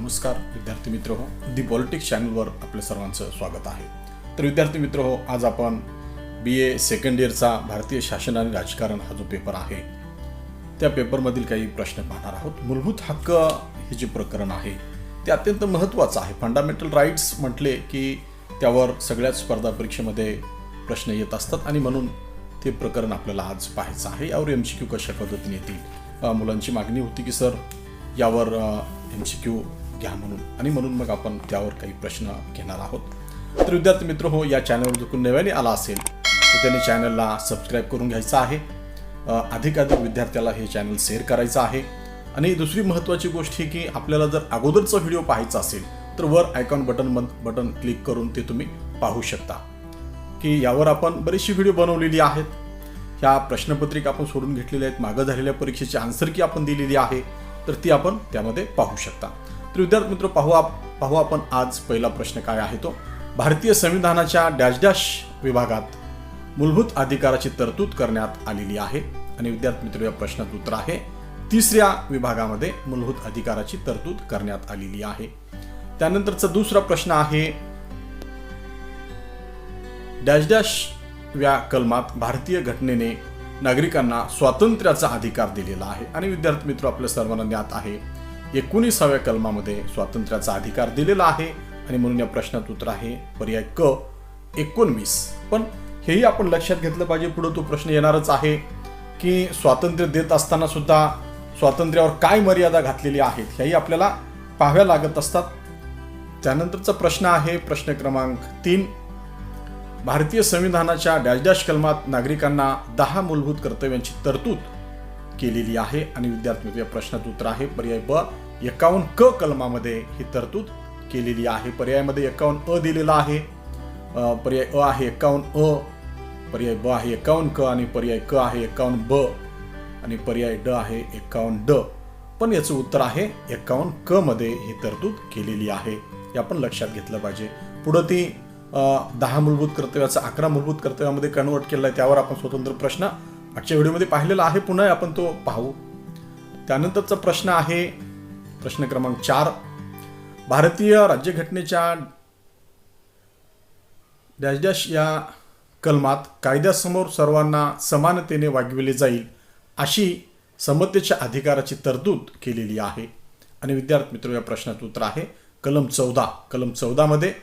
नमस्कार विद्यार्थी मित्र हो, दी पॉलिटिक्स चॅनलवर आपल्या सर्वांचं स्वागत आहे। तर विद्यार्थी मित्र हो, आज आपण BA सेकंड इयरचा भारतीय शासन आणि राजकारण हा जो पेपर आहे त्या पेपरमधील काही प्रश्न पाहणार आहोत। मूलभूत हक्क हे जे प्रकरण आहे ते अत्यंत महत्त्वाचं आहे। फंडामेंटल राईट्स म्हटले की त्यावर सगळ्याच स्पर्धा परीक्षेमध्ये प्रश्न येत असतात आणि म्हणून ते प्रकरण आपल्याला आज पाहायचं आहे। यावर MCQ कशा पद्धतीने येतील, मुलांची मागणी होती की सर यावर MCQ घ्या म्हणून मग आपण त्यावर काही प्रश्न घेणार आहोत। तर विद्यार्थी मित्र हो, या चॅनलवर जो कोणी नव्याने आला असेल तर त्यांनी चॅनलला सबस्क्राईब करून घ्यायचं आहे। अधिकाधिक विद्यार्थ्याला हे चॅनल शेअर करायचं आहे। आणि दुसरी महत्त्वाची गोष्ट ही की आपल्याला जर अगोदरचा व्हिडिओ पाहायचा असेल तर वर आयकॉन बटन क्लिक करून ते तुम्ही पाहू शकता की यावर आपण बरीचशी व्हिडिओ बनवलेली आहेत। ह्या प्रश्नपत्रिका आपण सोडून घेतलेल्या आहेत, मागं झालेल्या परीक्षेची आन्सर की आपण दिलेली आहे, तर ती आपण त्यामध्ये पाहू शकता। तर विद्यार्थी मित्र पाहू आपण आज पहिला प्रश्न काय आहे तो, भारतीय संविधानाच्या डॅश डॅश विभागात मूलभूत अधिकाराची तरतूद करण्यात आलेली आहे। आणि विद्यार्थी मित्र या प्रश्नाचं उत्तर आहे तिसऱ्या विभागामध्ये मूलभूत अधिकाराची तरतूद करण्यात आलेली आहे। त्यानंतरचा दुसरा प्रश्न आहे डॅश डॅश या कलमात भारतीय घटनेने नागरिकांना स्वातंत्र्याचा अधिकार दिलेला आहे। आणि विद्यार्थी मित्र आपल्या सर्वांना ज्ञात आहे 19व्या कलमामध्ये स्वातंत्र्याचा अधिकार दिलेला आहे आणि म्हणून या प्रश्नाचं उत्तर आहे पर्याय क 19। पण हेही आपण लक्षात घेतलं पाहिजे, पुढे तो प्रश्न येणारच आहे की स्वातंत्र्य देत असताना सुद्धा स्वातंत्र्यावर काय मर्यादा घातलेली आहेत हेही आपल्याला पाहाव्या लागत असतात। त्यानंतरचा प्रश्न आहे प्रश्न क्रमांक 3, भारतीय संविधानाच्या डॅश डॅश कलमात नागरिकांना 10 मूलभूत कर्तव्यांची तरतूद केलेली आहे। आणि विद्यार्थी मित्र या प्रश्नाचं उत्तर आहे पर्याय ब 51 क कलमामध्ये ही तरतूद केलेली आहे। पर्यायामध्ये 51 अ दिलेला आहे, पर्याय अ आहे 51 अ, पर्याय ब आहे 51 क आणि पर्याय क आहे 51 ब आणि पर्याय ड आहे 51 ड। पण याचं उत्तर आहे 51 क मध्ये ही तरतूद केलेली आहे, हे आपण लक्षात घेतलं पाहिजे। पुढे ती 10 मूलभूत कर्तव्याचा 11 मूलभूत कर्तव्यामध्ये कन्वर्ट केलं आहे, त्यावर आपण स्वतंत्र प्रश्न आजच्या व्हिडिओमध्ये पाहिलेला आहे, पुन्हा आपण तो पाहू। त्यानंतरचा प्रश्न आहे प्रश्न क्रमांक 4, भारतीय राज्यघटनेच्या डॅश डॅश या कलमात कायद्यासमोर सर्वांना समानतेने वागविले जाईल अशी समतेच्या अधिकाराची तरतूद केलेली आहे। आणि विद्यार्थी मित्र या प्रश्नाचं उत्तर आहे कलम 14। कलम 14 मध्ये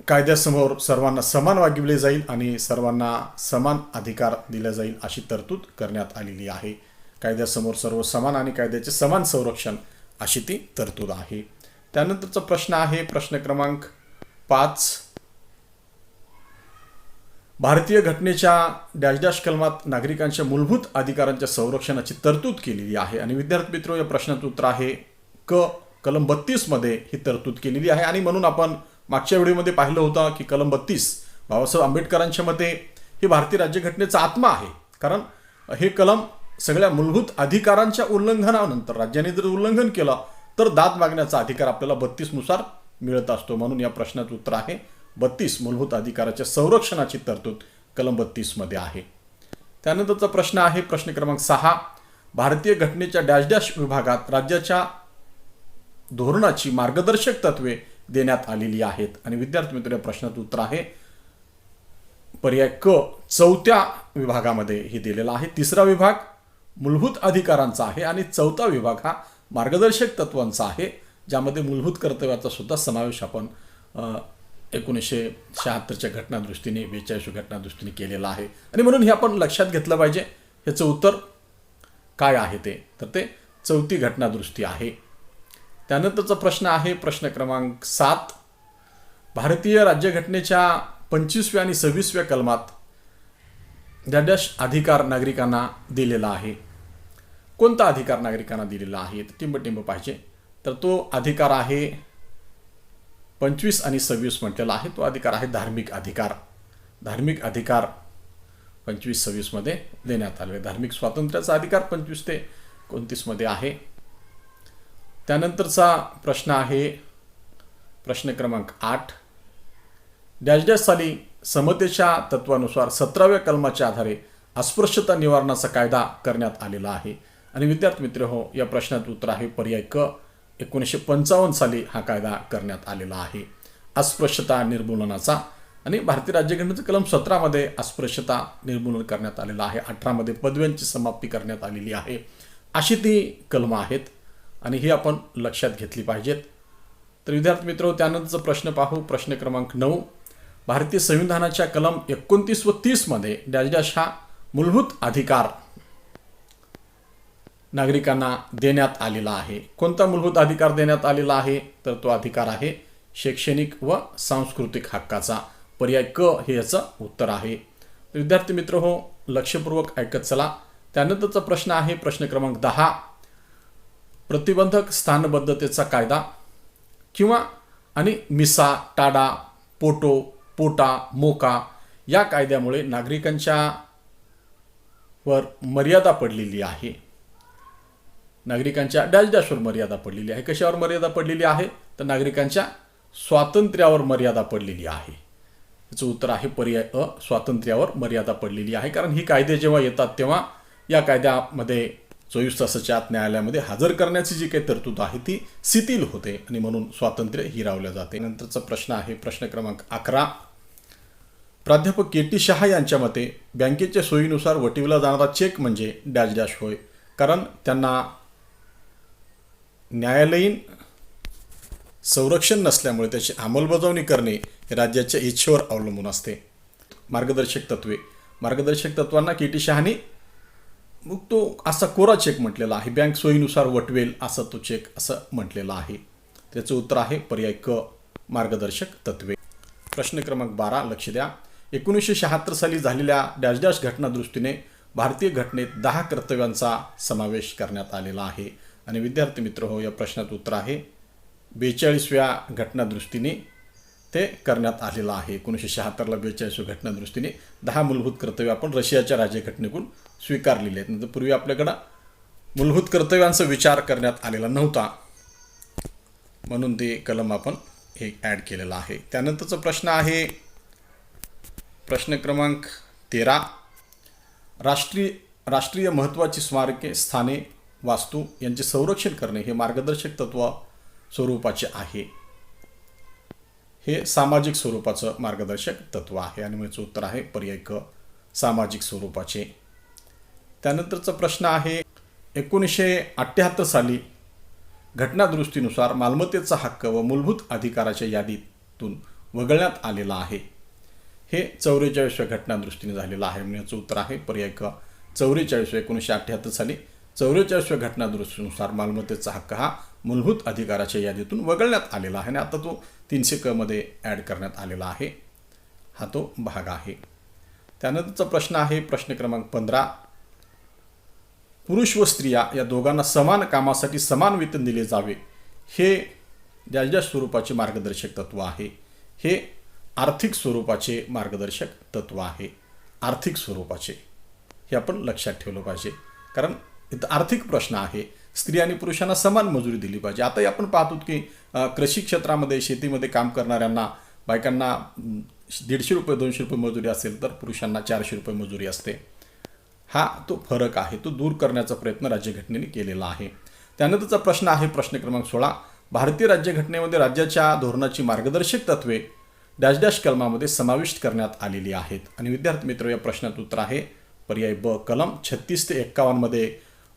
कायद्यासमोर सर्वांना समान वागविले जाईल आणि सर्वांना समान अधिकार दिला जाईल अशी तरतूद करण्यात आलेली आहे। कायद्यासमोर सर्व समान आणि कायद्याचे समान संरक्षण अशी ती तरतूद आहे। त्यानंतरचा प्रश्न आहे प्रश्न क्रमांक 5, भारतीय घटनेच्या डॅश डॅश कलमात नागरिकांच्या मूलभूत अधिकारांच्या संरक्षणाची तरतूद केलेली आहे। आणि विद्यार्थी मित्र या प्रश्नाचं उत्तर आहे क कलम 32 मध्ये ही तरतूद केलेली आहे। आणि म्हणून आपण मागच्या व्हिडिओमध्ये पाहिलं होतं की कलम 32 बाबासाहेब आंबेडकरांच्या मते हे भारतीय राज्यघटनेचा आत्मा आहे, कारण हे कलम सगळ्या मूलभूत अधिकारांच्या उल्लंघनानंतर राज्याने जर उल्लंघन केलं तर दाद मागण्याचा अधिकार आपल्याला 32 नुसार मिळत असतो। म्हणून या प्रश्नाचं उत्तर आहे 32 मूलभूत अधिकाराच्या संरक्षणाची तरतूद कलम 32 मध्ये आहे। त्यानंतरचा प्रश्न आहे प्रश्न क्रमांक 6, भारतीय घटनेच्या डॅश डॅश विभागात राज्याच्या धोरणाची मार्गदर्शक तत्वे देण्यात आलेली आहेत। आणि विद्यार्थी मित्र या प्रश्नाचं उत्तर आहे पर्याय क 4थ्या विभागामध्ये हे दिलेला आहे। 3रा विभाग मूलभूत अधिकारांचा आहे आणि 4था विभाग हा मार्गदर्शक तत्वांचा आहे, ज्यामध्ये मूलभूत कर्तव्याचा सुद्धा समावेश आपण 1976च्या घटनादृष्टीने 42 घटनादृष्टीने केलेला आहे। आणि म्हणून हे आपण लक्षात घेतलं पाहिजे, ह्याचं उत्तर काय आहे तर ते 4थी घटनादृष्टी आहे। त्यानंतरचा प्रश्न आहे प्रश्न क्रमांक 7, भारतीय राज्यघटनेच्या 25व्या आणि 26व्या कलमात डॅश डॅश अधिकार नागरिकांना दिलेला आहे। कोणता अधिकार नागरिकांना दिलेला आहे टिंब पाहिजे, तर तो अधिकार आहे 25 आणि 26 म्हटलेला आहे, तो अधिकार आहे धार्मिक अधिकार। धार्मिक अधिकार 25-26 मध्ये देण्यात आले। धार्मिक स्वातंत्र्याचा अधिकार 25 ते 29 मध्ये आहे। त्यानंतरचा प्रश्न आहे प्रश्न क्रमांक 8, डॅश डॅश साली समतेच्या तत्वानुसार 17व्या कलमाच्या आधारे अस्पृश्यता निवारणाचा कायदा करण्यात आलेला आहे। आणि विद्यार्थी मित्र हो, या प्रश्नाचं उत्तर आहे पर्याय क 1955 साली हा कायदा करण्यात आलेला आहे. अस्पृश्यता निर्मूलनाचा आणि भारतीय राज्यघटनेचं कलम 17 मध्ये अस्पृश्यता निर्मूलन करण्यात आलेलं आहे. 18 मध्ये पदव्यांची समाप्ती करण्यात आलेली आहे. अशी ती कलमं आहेत आणि ही आपण लक्षात घेतली पाहिजेत. तर विद्यार्थी मित्र, त्यानंतरचा प्रश्न पाहू. प्रश्न क्रमांक 9. भारतीय संविधानाच्या कलम 29 व 30 मध्ये डॅश डॅश हा मूलभूत अधिकार नागरिकांना देण्यात आलेला आहे. कोणता मूलभूत अधिकार देण्यात आलेला आहे? तर तो अधिकार आहे शैक्षणिक व सांस्कृतिक हक्काचा. पर्याय क हे याचं उत्तर आहे. विद्यार्थी मित्र हो, लक्षपूर्वक ऐकत चला. त्यानंतरचा प्रश्न आहे प्रश्न क्रमांक 10. प्रतिबंधक स्थानबद्धतेचा कायदा किंवा आणि मिसा, टाडा, पोटो, पोटा, मोका या कायद्यामुळे नागरिकांच्या वर मर्यादा पडलेली आहे. नागरिकांच्या डॅश डॅशवर मर्यादा पडलेली आहे. कशावर मर्यादा पडलेली आहे? तर नागरिकांच्या स्वातंत्र्यावर मर्यादा पडलेली आहे. याचं उत्तर आहे पर्याय अ, स्वातंत्र्यावर मर्यादा पडलेली आहे. कारण ही कायदे जेव्हा येतात तेव्हा या कायद्यामध्ये 24 तासाच्या आत न्यायालयामध्ये हजर करण्याची जी काही तरतूद आहे ती शिथिल होते आणि म्हणून स्वातंत्र्य हिरावले जाते. नंतरचा प्रश्न आहे प्रश्न क्रमांक 11. प्राध्यापक के टी शहा यांच्या मते बँकेच्या सोयीनुसार वटविला जाणारा चेक म्हणजे डॅश डॅश होय. कारण त्यांना न्यायालयीन संरक्षण नसल्यामुळे त्याची अंमलबजावणी करणे हे राज्याच्या इच्छेवर अवलंबून असते. मार्गदर्शक तत्वे. मार्गदर्शक तत्वांना के टी शहानी मग तो असा कोरा चेक म्हटलेला आहे. बँक सोयीनुसार वटवेल असा तो चेक असं म्हटलेला आहे. त्याचं उत्तर आहे पर्याय क, मार्गदर्शक तत्वे. प्रश्न क्रमांक 12 लक्ष द्या. 1976 साली झालेल्या डॅश डॅश घटनादुरुस्तीने भारतीय घटनेत 10 कर्तव्यांचा समावेश करण्यात आलेला आहे. आणि विद्यार्थी मित्र हो, या प्रश्नात उत्तर आहे 42व्या घटनादुरुस्तीने ते करण्यात आलेलं आहे. 1976ला 42व्या घटनादुरुस्तीने 10 मूलभूत कर्तव्य आपण रशियाच्या राज्यघटनेकडून स्वीकारलेले आहेत. नंतर पूर्वी आपल्याकडं मूलभूत कर्तव्यांचा विचार करण्यात आलेला नव्हता, म्हणून ते कलम आपण हे ॲड केलेलं आहे. त्यानंतरचा प्रश्न आहे प्रश्न क्रमांक 13. राष्ट्रीय महत्त्वाची स्मारके, स्थाने, वास्तू यांचे संरक्षण करणे हे मार्गदर्शक तत्व स्वरूपाचे आहे. हे सामाजिक स्वरूपाचं मार्गदर्शक तत्व आहे आणि याचं उत्तर आहे पर्याय क, सामाजिक स्वरूपाचे. त्यानंतरचा प्रश्न आहे 1978 साली घटनादुरुस्तीनुसार मालमत्तेचा हक्क व मूलभूत अधिकाराच्या यादीतून वगळण्यात आलेला आहे. हे 44व्या घटनादुरुस्तीने झालेलं आहे. म्हणजे याचं उत्तर आहे पर्याय क, 44. 1978 साली 44व्या घटनादुरुस्तीनुसार मालमत्तेचा हक्क हा मूलभूत अधिकाराच्या यादीतून वगळण्यात आलेला आहे आणि आता तो 300 क मध्ये ॲड करण्यात आलेला आहे. हा तो भाग आहे. त्यानंतरचा प्रश्न आहे प्रश्न क्रमांक 15. पुरुष व स्त्रिया या दोघांना समान कामासाठी समान वेतन दिले जावे हे ज्या स्वरूपाचे मार्गदर्शक तत्व आहे. हे आर्थिक स्वरूपाचे मार्गदर्शक तत्व आहे. आर्थिक स्वरूपाचे हे आपण लक्षात ठेवलं पाहिजे, कारण इथं आर्थिक प्रश्न आहे. स्त्री आणि पुरुषांना समान मजुरी दिली पाहिजे. आता आपण पाहतो की कृषी क्षेत्रामध्ये, शेतीमध्ये काम करणाऱ्यांना, बायकांना 150 रुपये 200 रुपये मजुरी असेल तर पुरुषांना 400 रुपये मजुरी असते. हा तो फरक आहे, तो दूर करण्याचा प्रयत्न राज्यघटनेने केलेला आहे. त्यानंतरचा प्रश्न आहे प्रश्न क्रमांक 16. भारतीय राज्यघटनेमध्ये राज्याच्या धोरणाची मार्गदर्शक तत्वे डॅश डॅश कलमामध्ये समाविष्ट करण्यात आलेली आहेत. आणि विद्यार्थी मित्र, या प्रश्नात उत्तर आहे पर्याय ब, कलम 36 ते 51 मध्ये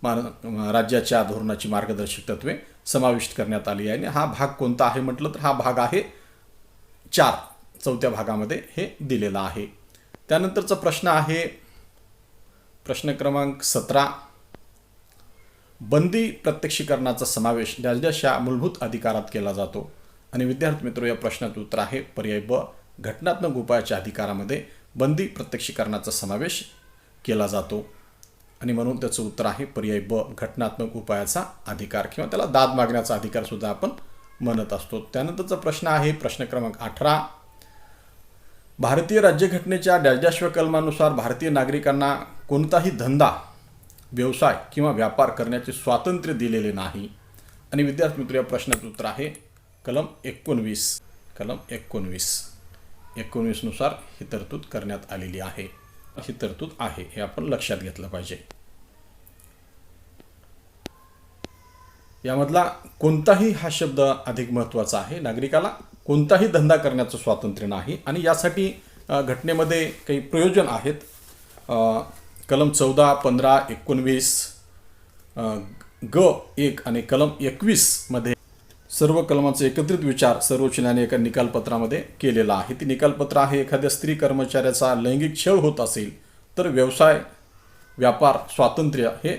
राज्याच्या धोरणाची मार्गदर्शक तत्वे समाविष्ट करण्यात आली आहे. आणि हा भाग कोणता आहे म्हटलं तर हा भाग आहे 4, 4थ्या भागामध्ये हे दिलेला आहे. त्यानंतरचा प्रश्न आहे प्रश्न क्रमांक 17. बंदी प्रत्यक्षीकरणाचा समावेश डॅश डॅश या मूलभूत अधिकारात केला जातो. आणि विद्यार्थी मित्र, या प्रश्नात उत्तर आहे पर्याय ब, घटनात्मक उपायाच्या अधिकारामध्ये बंदी प्रत्यक्षीकरणाचा समावेश केला जातो. आणि म्हणून त्याचं उत्तर आहे पर्याय ब, घटनात्मक उपायाचा अधिकार, किंवा त्याला दाद मागण्याचा अधिकार सुद्धा आपण म्हणत असतो. त्यानंतरचा प्रश्न आहे प्रश्न क्रमांक 18. भारतीय राज्यघटनेच्या डॅश डॅशव्या कलमानुसार भारतीय नागरिकांना कोणताही धंदा, व्यवसाय किंवा व्यापार करण्याचे स्वातंत्र्य दिलेले नाही. आणि विद्यार्थी मित्र, या प्रश्नाचं उत्तर आहे कलम 19. कलम 19 नुसार ही तरतूद करण्यात आलेली आहे. ही तरतूद आहे हे आपण लक्षात घेतलं पाहिजे. यामधला कोणताही हा शब्द अधिक महत्त्वाचा आहे. नागरिकाला कोणताही धंदा करण्याचं स्वातंत्र्य नाही आणि यासाठी घटनेमध्ये काही प्रयोजन आहेत. कलम 14, 15, 19 ग1 आणि कलम 21 मध्ये सर्व कलमांचा एकत्रित विचार सर्वोच्च न्यायालयाने एका निकालपत्रामध्ये केलेला आहे. ती निकालपत्र आहे, एखाद्या स्त्री कर्मचाऱ्याचा लैंगिक छळ होत असेल तर व्यवसाय व्यापार स्वातंत्र्य हे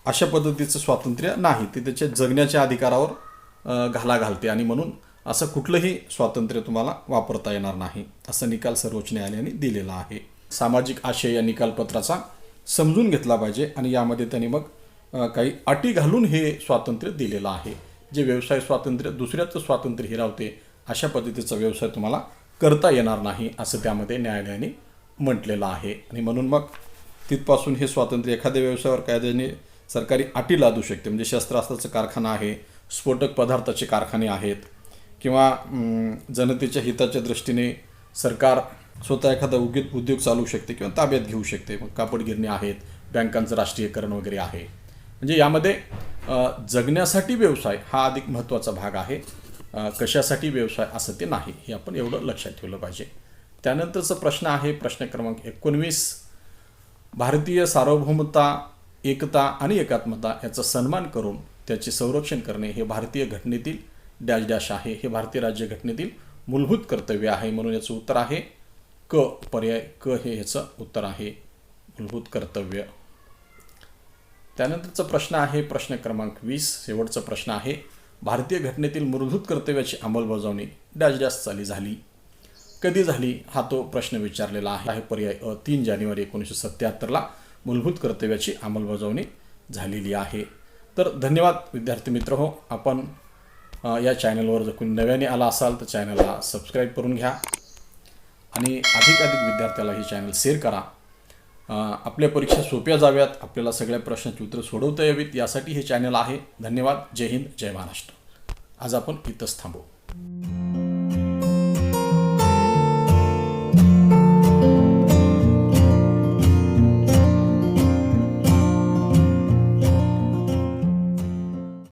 अशा पद्धतीचं स्वातंत्र्य नाही, ते त्याच्या जगण्याच्या अधिकारावर घाला घालते आणि म्हणून असं कुठलंही स्वातंत्र्य तुम्हाला वापरता येणार नाही, असा निकाल सर्वोच्च न्यायालयाने दिलेला आहे. सामाजिक आशय या निकालपत्राचा समजून घेतला पाहिजे आणि यामध्ये त्यांनी मग काही अटी घालून हे स्वातंत्र्य दिलेलं आहे. जे व्यवसाय स्वातंत्र्य दुसऱ्याचं स्वातंत्र्य हिरावते अशा पद्धतीचा व्यवसाय तुम्हाला करता येणार नाही, असं त्यामध्ये न्यायालयाने म्हटलेलं आहे. आणि म्हणून मग तिथपासून हे स्वातंत्र्य एखाद्या व्यवसायावर कायद्याने सरकारी अटी लादू शकते. म्हणजे शस्त्रास्त्राचा कारखाना आहे, स्फोटक पदार्थाचे कारखाने आहेत किंवा जनतेच्या हिताच्या दृष्टीने सरकार स्वतः एखादा उद्योग चालवू शकते किंवा ताब्यात घेऊ शकते. मग कापड गिरणी आहेत, बँकांचं राष्ट्रीयकरण वगैरे आहे. म्हणजे यामध्ये जगण्यासाठी व्यवसाय हा अधिक महत्त्वाचा भाग आहे, कशासाठी व्यवसाय असं ते नाही, हे आपण एवढं लक्षात ठेवलं पाहिजे. त्यानंतरचा प्रश्न आहे प्रश्न क्रमांक 19. भारतीय सार्वभौमता, एकता आणि एकात्मता याचा सन्मान करून त्याचे संरक्षण करणे हे भारतीय घटनेतील डॅश डॅश आहे. हे भारतीय राज्यघटनेतील मूलभूत कर्तव्य आहे. म्हणून याचं उत्तर आहे क, पर्याय क हे ह्याचं उत्तर आहे, मूलभूत कर्तव्य. त्यानंतरचा प्रश्न आहे प्रश्न क्रमांक 20. शेवटचा प्रश्न आहे भारतीय घटनेतील मूलभूत कर्तव्याची अंमलबजावणी डॅश डॅश साली झाली. कधी झाली हा तो प्रश्न विचारलेला आहे. पर्याय अ, 3 जानेवारी 1977ला मूलभूत कर्तव्याची अंमलबजावणी झालेली आहे. तर धन्यवाद विद्यार्थी मित्र हो. आपण या चॅनलवर जर कोणी नव्याने आला असाल तर चॅनलला सबस्क्राईब करून घ्या आणि अधिकाधिक विद्यार्थ्याला हे चॅनल शेअर करा. आपल्या परीक्षा सोप्या जाव्यात, आपल्याला सगळ्या प्रश्नांची उत्तरं सोडवता यावीत यासाठी हे चॅनल आहे. धन्यवाद. जय हिंद, जय महाराष्ट्र. आज आपण इथंच थांबू.